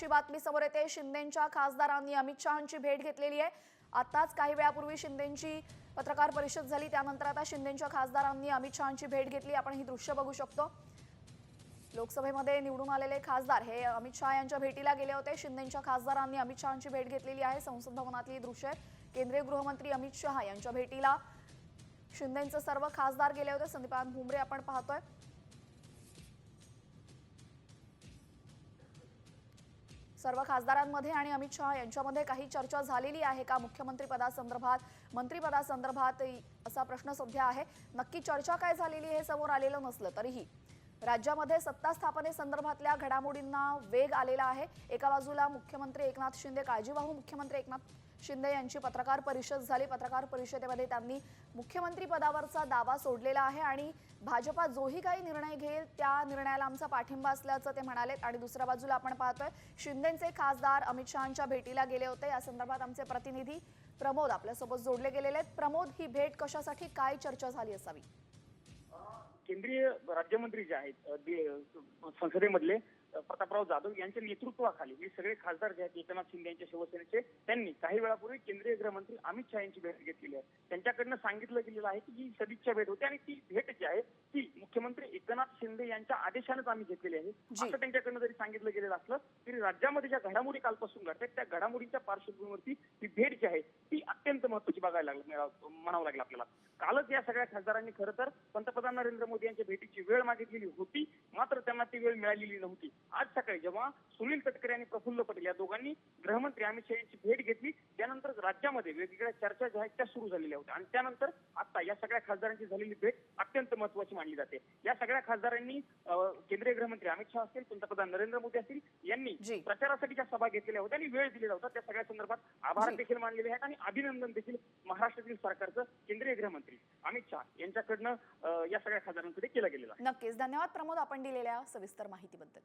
महत्त्वाची बातमी समोर येते। शिंदेंच्या खासदारांनी अमित शहांची भेट घेतलेली आहे। आताच काही वेळापूर्वी शिंदेंची पत्रकार परिषद झाली, त्यानंतर आता शिंदेंच्या खासदारांनी अमित शहांची भेट घेतली। आपण ही दृश्य बघू शकतो। लोकसभेमध्ये निवडून आलेले खासदार हे अमित शहा यांच्या भेटीला गेले होते। शिंदेंच्या खासदारांनी अमित शहांची भेट घेतलेली आहे। संसद भवनातली दृश्य आहेत। केंद्रीय गृहमंत्री अमित शहा यांच्या भेटीला शिंदेंचे सर्व खासदार गेले होते। संदीपान भुमरे आपण पाहतोय। सर्व खासदारांमध्ये आणि अमित शहा यांच्यामध्ये काही चर्चा झालेली आहे का मुख्यमंत्री पदासंदर्भात, मंत्रिपदासंदर्भात असा प्रश्न सध्या आहे। नक्की चर्चा काय झालेली हे समोर आलेलं नसलं तरीही राज्यामध्ये सत्ता स्थापनेसंदर्भातल्या घडामोडींना वेग आलेला आहे। एका बाजूला मुख्यमंत्री एकनाथ शिंदे, काळजीवाहू मुख्यमंत्री एकनाथ शिंदे यांची पत्रकार परिषद झाली। पत्रकार परिषदेमध्ये त्यांनी मुख्यमंत्री पदावरचा दावा सोडलेला आहे आणि भाजपा जोही काही निर्णय घेईल त्या निर्णयाला आमचा पाठिंबा असल्याचं ते म्हणालेत। आणि दुसऱ्या बाजूला आपण पाहतोय शिंदेंचे खासदार अमित शहांच्या भेटीला गेले होते। या संदर्भात आमचे प्रतिनिधी प्रमोद आपल्यासोबत जोडले गेलेले आहेत। प्रमोद, ही भेट कशासाठी, काय चर्चा झाली असावी? केंद्रीय राज्यमंत्री जे आहेत संसदेमधले प्रतापराव जाधव यांच्या नेतृत्वाखाली हे सगळे खासदार जे आहेत एकनाथ शिंदे यांच्या शिवसेनेचे, त्यांनी काही वेळापूर्वी केंद्रीय गृहमंत्री अमित शहा यांची भेट घेतलेली आहे। त्यांच्याकडनं सांगितलं गेलेलं आहे की ही सदिच्छा भेट होती आणि ती भेट जी आहे ती मुख्यमंत्री एकनाथ शिंदे यांच्या आदेशानेच आम्ही घेतलेली आहे असं त्यांच्याकडनं जरी सांगितलं गेलेलं असलं तरी राज्यामध्ये ज्या घडामोडी कालपासून घडतात त्या घडामोडींच्या पार्श्वभूमीवरती ही भेट जी आहे ती अत्यंत महत्त्वाची म्हणावं लागलं आपल्याला। कालच या सगळ्या खासदारांनी खरं तर पंतप्रधान नरेंद्र मोदी यांच्या भेटीची वेळ मागितलेली होती, मात्र त्यांना ती वेळ मिळालेली नव्हती। आज सकाळी जेव्हा सुनील तटकरे आणि प्रफुल्ल पटेल या दोघांनी गृहमंत्री अमित शहा यांची भेट घेतली, त्यानंतर राज्यामध्ये वेगवेगळ्या चर्चा ज्या आहेत त्या सुरू झालेल्या होत्या आणि त्यानंतर आता या सगळ्या खासदारांची झालेली भेट अत्यंत महत्त्वाची मानली जाते। या सगळ्या खासदारांनी केंद्रीय गृहमंत्री अमित शहा असतील, पंतप्रधान नरेंद्र मोदी असतील यांनी प्रचारासाठी ज्या सभा घेतलेल्या होत्या आणि वेळ दिलेला होता त्या सगळ्या संदर्भात आभार देखील मानलेले आहेत आणि अभिनंदन देखील महाराष्ट्रातील सरकारचं केंद्रीय गृहमंत्री अमित शहा यांच्याकडनं या सगळ्या खासदारांकडे केलं गेलेलं आहे। नक्कीच, धन्यवाद प्रमोद आपण दिलेल्या सविस्तर माहितीबद्दल।